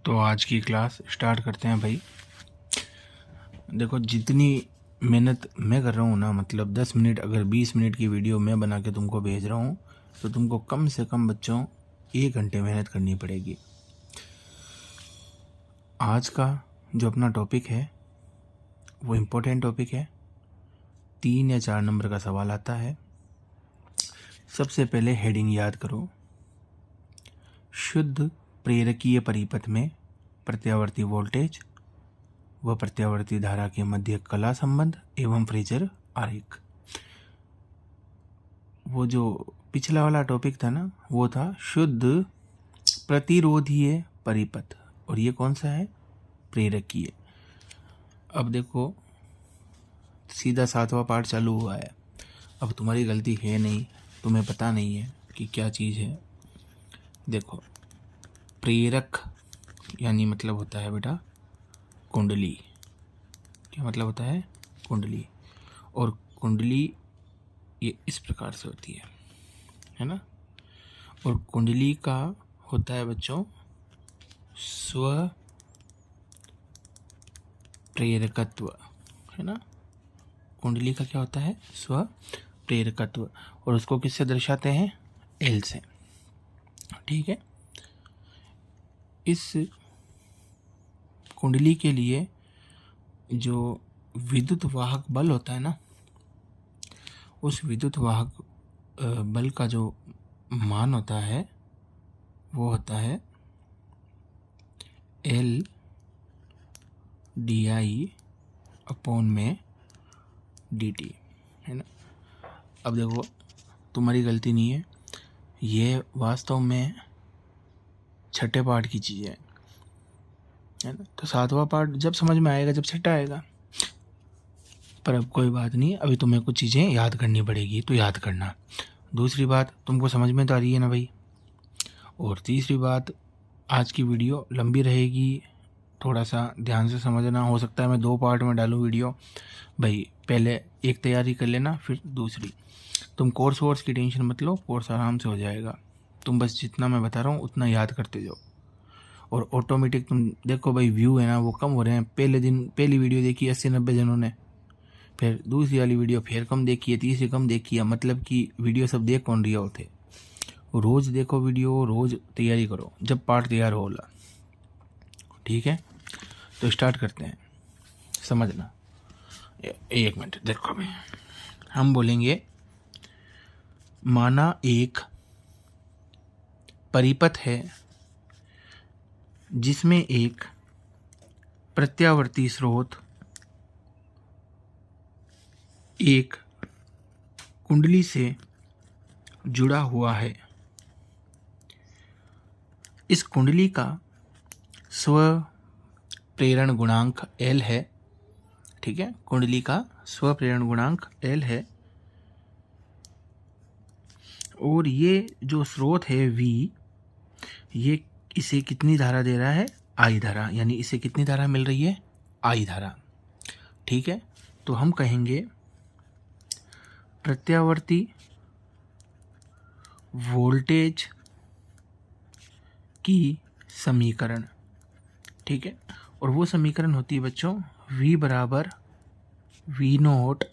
तो आज की क्लास स्टार्ट करते हैं भाई। देखो, जितनी मेहनत मैं कर रहा हूँ ना, मतलब 10 मिनट अगर 20 मिनट की वीडियो मैं बना के तुमको भेज रहा हूँ तो तुमको कम से कम बच्चों 1 घंटे मेहनत करनी पड़ेगी। आज का जो अपना टॉपिक है वो इम्पोर्टेंट टॉपिक है। 3 या 4 नंबर का सवाल आता है। सबसे पहले हेडिंग याद करो। शुद्ध प्रेरकीय परिपथ में प्रत्यावर्ती वोल्टेज व प्रत्यावर्ती धारा के मध्य कला संबंध एवं फ्रेजर आरेख। वो जो पिछला वाला टॉपिक था ना, वो था शुद्ध प्रतिरोधीय परिपथ, और ये कौन सा है? प्रेरकीय। अब देखो, सीधा 7वां पार्ट चालू हुआ है। अब तुम्हारी गलती है नहीं, तुम्हें पता नहीं है कि क्या चीज़ है। देखो, प्रेरक यानी मतलब होता है बेटा कुंडली। क्या मतलब होता है? कुंडली। और कुंडली ये इस प्रकार से होती है ना। और कुंडली का होता है बच्चों स्व प्रेरकत्व, है ना। कुंडली का क्या होता है? स्व प्रेरकत्व। और उसको किससे दर्शाते हैं? एल से। ठीक है। इस कुंडली के लिए जो विद्युत वाहक बल होता है ना, उस विद्युत वाहक बल का जो मान होता है वो होता है L DI अपॉन में DT, है ना। अब देखो, तुम्हारी गलती नहीं है, ये वास्तव में छठे पार्ट की चीज़ है ना। तो 7वां पार्ट जब समझ में आएगा, जब छठा आएगा। पर अब कोई बात नहीं, अभी तुम्हें कुछ चीज़ें याद करनी पड़ेगी, तो याद करना। दूसरी बात, तुमको समझ में तो आ रही है ना भाई। और तीसरी बात, आज की वीडियो लंबी रहेगी, थोड़ा सा ध्यान से समझना। हो सकता है मैं 2 पार्ट में डालूँ वीडियो। भाई पहले एक तैयारी कर लेना, फिर दूसरी। तुम कोर्स वोर्स की टेंशन मत लो, कोर्स आराम से हो जाएगा। तुम बस जितना मैं बता रहा हूँ उतना याद करते जाओ, और ऑटोमेटिक तुम देखो भाई, व्यू है ना वो कम हो रहे हैं। पहले दिन पहली वीडियो देखी 80-90 जनों ने, फिर दूसरी वाली वीडियो फिर कम देखी है, तीसरी कम देखी है। मतलब कि वीडियो सब देख कौन रहा होते। रोज़ देखो वीडियो, रोज़ तैयारी करो, जब पार्ट तैयार होला। ठीक है, तो स्टार्ट करते हैं। समझना, 1 मिनट देखो। मैं हम बोलेंगे, माना एक परिपथ है जिसमें एक प्रत्यावर्ती स्रोत एक कुंडली से जुड़ा हुआ है। इस कुंडली का स्व प्रेरण गुणांक L है। ठीक है, कुंडली का स्व प्रेरण गुणांक L है। और ये जो स्रोत है V, ये इसे कितनी धारा दे रहा है? I धारा। यानी इसे कितनी धारा मिल रही है? I धारा। ठीक है, तो हम कहेंगे प्रत्यावर्ती वोल्टेज की समीकरण। ठीक है, और वो समीकरण होती है बच्चों V बराबर V0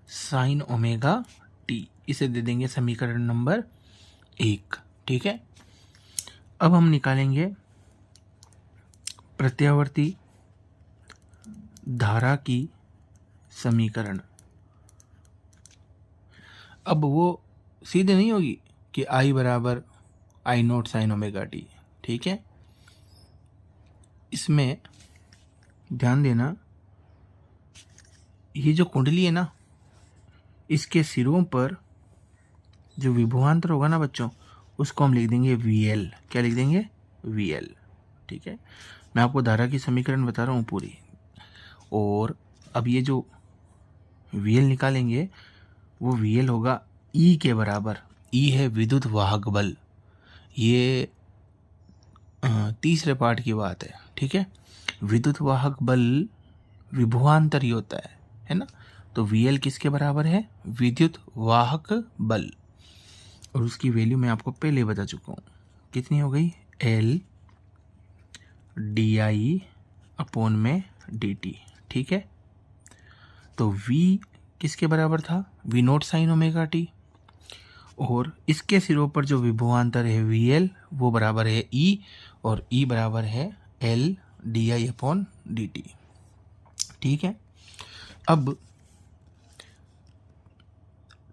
साइन ओमेगा t। इसे दे देंगे समीकरण नंबर 1। ठीक है, अब हम निकालेंगे प्रत्यावर्ती धारा की समीकरण। अब वो सीधे नहीं होगी कि I बराबर I0 साइन ओमेगा t। ठीक है, इसमें ध्यान देना, ये जो कुंडली है ना, इसके सिरों पर जो विभवांतर होगा ना बच्चों, उसको हम लिख देंगे VL। क्या लिख देंगे? VL। ठीक है, मैं आपको धारा की समीकरण बता रहा हूँ पूरी। और अब ये जो VL निकालेंगे, वो VL होगा E के बराबर। E है विद्युत वाहक बल। ये तीसरे पार्ट की बात है। ठीक है, विद्युत वाहक बल विभवांतर ही होता है ना। तो VL किसके बराबर है? विद्युत वाहक बल। और उसकी वैल्यू मैं आपको पहले बता चुका हूँ, कितनी हो गई? L डी अपॉन में डी टी। ठीक है, तो v किसके बराबर था, v not sign omega T, और इसके सिरों पर जो विभवांतर है VL वो बराबर है E, और E बराबर है L D I upon D T. ठीक है, अब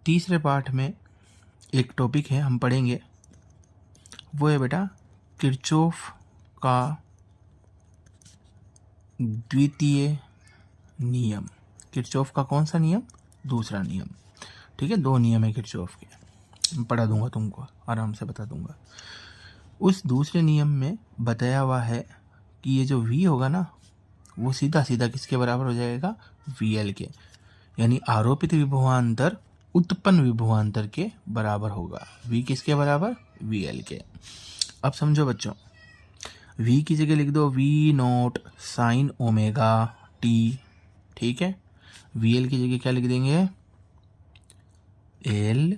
तीसरे पाठ में एक टॉपिक है हम पढ़ेंगे, वो है बेटा किरचॉफ का द्वितीय नियम। किरचॉफ का कौन सा नियम, दूसरा नियम। ठीक है, दो नियम है किरचॉफ के, पढ़ा दूंगा तुमको, आराम से बता दूंगा। उस दूसरे नियम में बताया हुआ है कि ये जो V होगा ना, वो सीधा सीधा किसके बराबर हो जाएगा, VL के, यानी आरोपित विभवांतर उत्पन्न विभवांतर के बराबर होगा। V किसके बराबर, VL के। अब समझो बच्चों, V की जगह लिख दो V not sign omega T. ठीक है, VL की जगह क्या लिख देंगे, L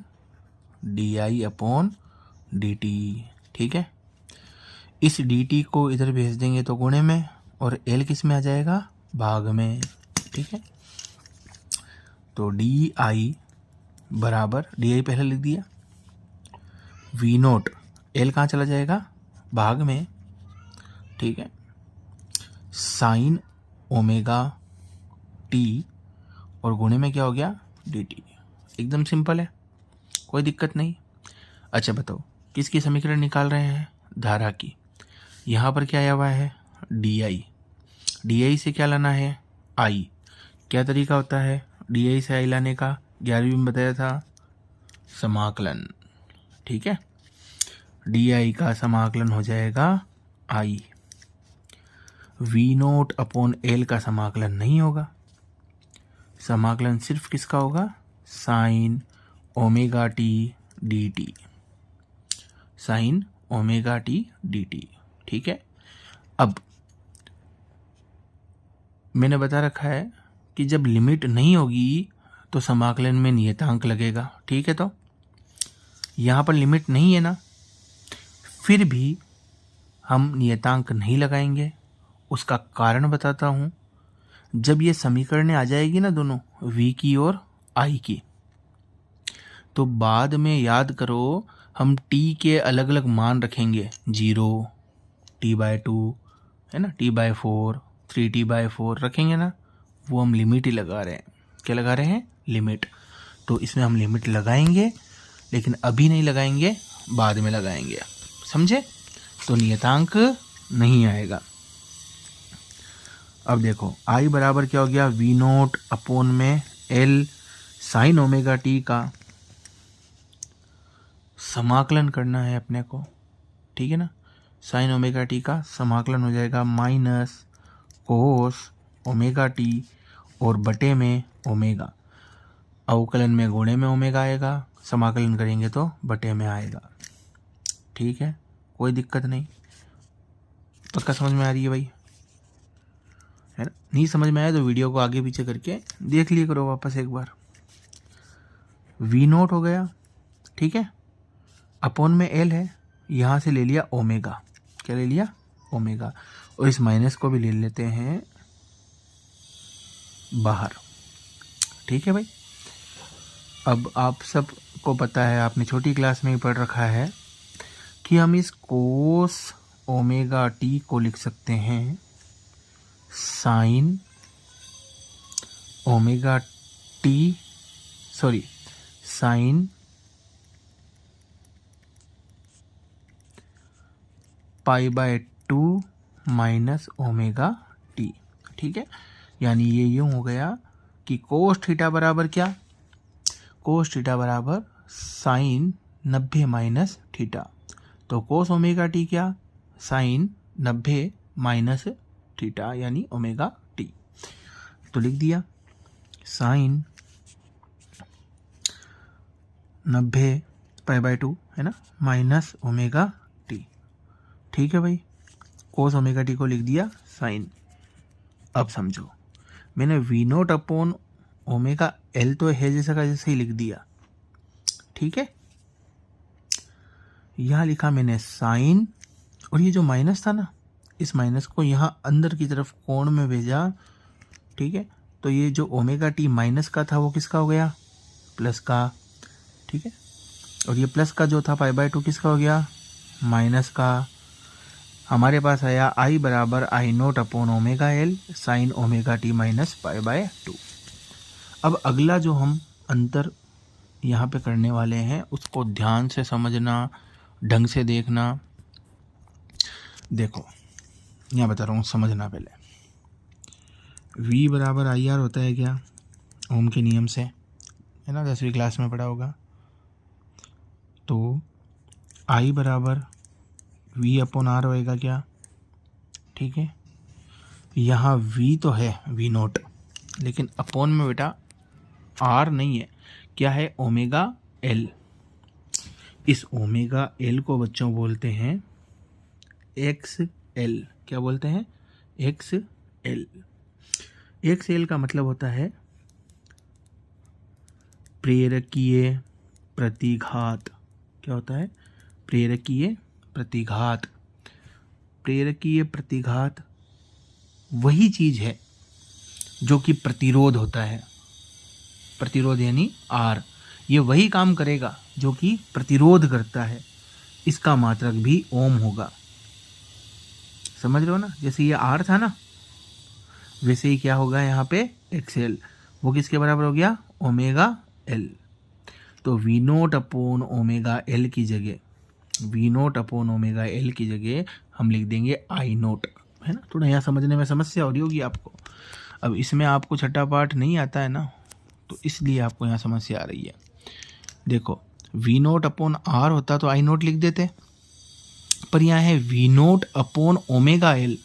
D I upon D T. ठीक है, इस डी टी को इधर भेज देंगे तो गुणे में, और L किस में आ जाएगा, भाग में। ठीक है, तो डी आई बराबर, डी आई पहले लिख दिया, V नोट, L कहाँ चला जाएगा, भाग में। ठीक है, साइन ओमेगा टी, और गुणे में क्या हो गया, डी टी। एकदम सिंपल है, कोई दिक्कत नहीं। अच्छा बताओ, किसकी समीकरण निकाल रहे हैं, धारा की। यहाँ पर क्या आया हुआ है, डी आई। डी आई से क्या लाना है, आई। क्या तरीका होता है डी आई से आई लाने का, 11वीं में बताया था, समाकलन। ठीक है, डी आई का समाकलन हो जाएगा आई। वी नोट अपॉन एल का समाकलन नहीं होगा, समाकलन सिर्फ किसका होगा, sign omega T D T, sign omega T D T. ठीक है, अब मैंने बता रखा है कि जब लिमिट नहीं होगी तो समाकलन में नियतांक लगेगा। ठीक है, तो यहाँ पर लिमिट नहीं है ना, फिर भी हम नियतांक नहीं लगाएंगे। उसका कारण बताता हूँ, जब ये समीकरणें आ जाएगी ना दोनों, V की और I की, तो बाद में याद करो हम t के अलग अलग मान रखेंगे, 0, t/2 है ना, t/4, 3t/4 रखेंगे ना, वो हम लिमिट ही लगा रहे हैं। क्या लगा रहे हैं, लिमिट। तो इसमें हम लिमिट लगाएंगे, लेकिन अभी नहीं लगाएंगे, बाद में लगाएंगे, समझे। तो नियतांक नहीं आएगा। अब देखो I बराबर क्या हो गया, V नोट अपॉन में L साइन ओमेगा टी का समाकलन करना है अपने को। ठीक है ना, साइन ओमेगा टी का समाकलन हो जाएगा माइनस कोस ओमेगा टी, और बटे में ओमेगा, अवकलन में गुणे में ओमेगा आएगा, समाकलन करेंगे तो बटे में आएगा। ठीक है, कोई दिक्कत नहीं। पक्का समझ में आ रही है भाई, है ना। नहीं समझ में आया तो वीडियो को आगे पीछे करके देख लिया करो वापस एक बार। V नोट हो गया, ठीक है, अपॉन में L है, यहाँ से ले लिया ओमेगा। क्या ले लिया, ओमेगा, और इस माइनस को भी ले लेते हैं बाहर। ठीक है भाई, अब आप सब को पता है, आपने छोटी क्लास में ही पढ़ रखा है कि हम इस कोस ओमेगा टी को लिख सकते हैं sine omega T, sorry sine π/2 minus omega T. ठीक है, यानी ये यूं हो गया कि कोस थीटा बराबर क्या, कोस थीटा बराबर साइन 90 माइनस थीटा। तो कोस ओमेगा टी क्या, साइन 90 माइनस थीटा, यानी ओमेगा टी। तो लिख दिया साइन 90 π/2 है ना, माइनस ओमेगा टी। ठीक है भाई, कोस ओमेगा टी को लिख दिया साइन। अब समझो, मैंने V note upon omega L तो है जैसा का जैसे ही लिख दिया। ठीक है, यहाँ लिखा मैंने साइन, और ये जो माइनस था ना, इस माइनस को यहाँ अंदर की तरफ कोण में भेजा, ठीक है। तो ये जो ओमेगा टी माइनस का था वो किसका हो गया, प्लस का, ठीक है। और ये प्लस का जो था पाई बाय 2 किसका हो गया, माइनस का। हमारे पास आया आई बराबर I naught upon omega L sine omega T minus pi by 2। अब अगला जो हम अंतर यहाँ पे करने वाले हैं उसको ध्यान से समझना, ढंग से देखना। देखो यहाँ बता रहा हूँ, समझना पहले। V बराबर आई आर होता है क्या, ओम के नियम से, है ना, 10वीं क्लास में पढ़ा होगा। तो I बराबर V अपॉन आर होएगा क्या, ठीक है। यहाँ V तो है V नोट, लेकिन अपॉन में बेटा R नहीं है, क्या है, ओमेगा L। इस ओमेगा L को बच्चों बोलते हैं XL। क्या बोलते हैं, XL। XL का मतलब होता है प्रेरकीय प्रतिघात। क्या होता है, प्रेरकीय प्रतिघात। प्रेरकीय प्रतिघात वही चीज है जो कि प्रतिरोध होता है। प्रतिरोध यानी R, ये वही काम करेगा जो कि प्रतिरोध करता है। इसका मात्रक भी ओम होगा, समझ रहे हो ना। जैसे ये R था ना, वैसे ही क्या होगा यहाँ पे XL, वो किसके बराबर हो गया, ओमेगा L। तो V note upon omega L की जगह, V note upon omega L की जगह हम लिख देंगे I नोट, है ना। थोड़ा यहाँ समझने में समस्या हो रही होगी आपको। अब इसमें आपको छठा पाठ नहीं आता है ना, तो इसलिए आपको यहाँ समस्या आ रही है। देखो V नोट अपॉन R होता तो I नोट लिख देते, पर यहाँ है V note upon omega L,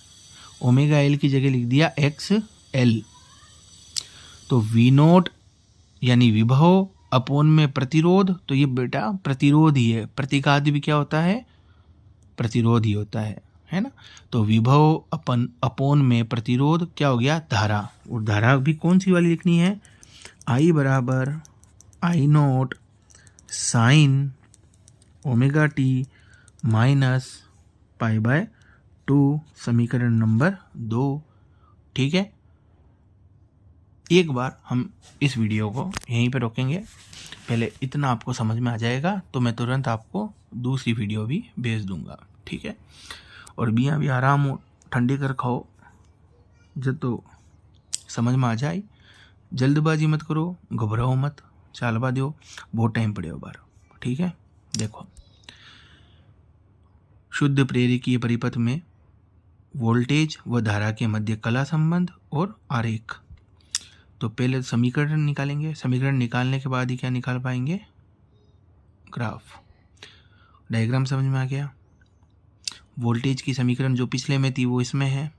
omega L की जगह लिख दिया XL। तो V नोट यानी विभव अपोन में प्रतिरोध, तो ये बेटा प्रतिरोध ही है। प्रतिघात भी क्या होता है, प्रतिरोध ही होता है ना। तो विभव अपोन में प्रतिरोध क्या हो गया, धारा। और धारा भी कौन सी वाली लिखनी है, I बराबर I naught sine omega T minus pi by 2, समीकरण नंबर 2, ठीक है। एक बार हम इस वीडियो को यहीं पे रोकेंगे, पहले इतना आपको समझ में आ जाएगा तो मैं तुरंत आपको दूसरी वीडियो भी भेज दूंगा, ठीक है। और बियाँ भी आराम हो, ठंडी कर खाओ, जब तो समझ में आ जाए। जल्दबाजी मत करो, घबराओ मत, चालबा दो, बहुत टाइम पड़े बार, ठीक है। देखो शुद्ध प्रेरकीय परिपथ में वोल्टेज व धारा के मध्य कला संबंध और आरेख। तो पहले समीकरण निकालेंगे, समीकरण निकालने के बाद ही क्या निकाल पाएंगे, ग्राफ। डायग्राम समझ में आ गया। वोल्टेज की समीकरण जो पिछले में थी वो इसमें है।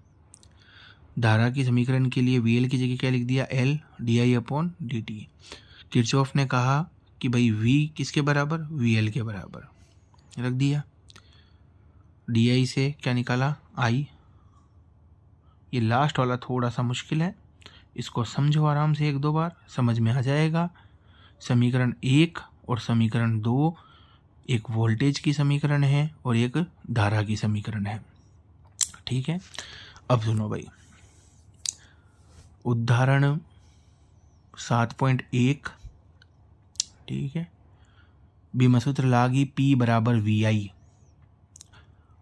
धारा की समीकरण के लिए VL की जगह क्या लिख दिया, L DI upon DT। Kirchhoff ने कहा कि भाई V किसके बराबर, VL के बराबर, रख दिया। DI से क्या निकाला, I। ये लास्ट वाला थोड़ा सा मुश्किल है, इसको समझो आराम से, 1-2 बार समझ में आ जाएगा। समीकरण 1 और समीकरण 2 एक वोल्टेज की समीकरण है और एक धारा की समीकरण है, ठीक है। अब सुनो भाई, उदाहरण 7.1, ठीक है। बीमा सूत्र लागी P बराबर VI।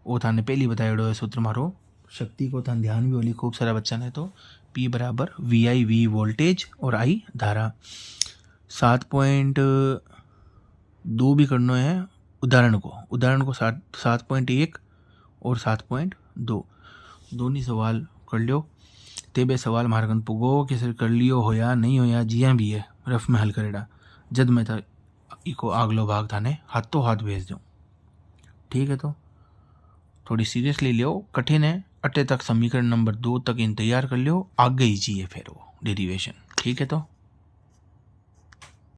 वो थाने पहली बताया सूत्र मारो, शक्ति को थान ध्यान भी होली खूब सारा बच्चा ने। तो P बराबर VI, V वोल्टेज और I धारा। 7.2 भी करना है उदाहरण को 7.1 और 7.2 दोनों सवाल कर लियो। ते बे सवाल मारकन पुगो कि सर कर लियो होया नहीं होया, जिया भी है रफ में हल करेड़ा, जद मैं था इको आगलो भाग थाने हाथों हाथ भेज दूँ, ठीक है। तो थोड़ी सीरियसली लियो, कठिन है। अटे तक समीकरण नंबर 2 तक इन तैयार कर लियो, आगे ही चाहिए फिर वो डेरिवेशन, ठीक है। तो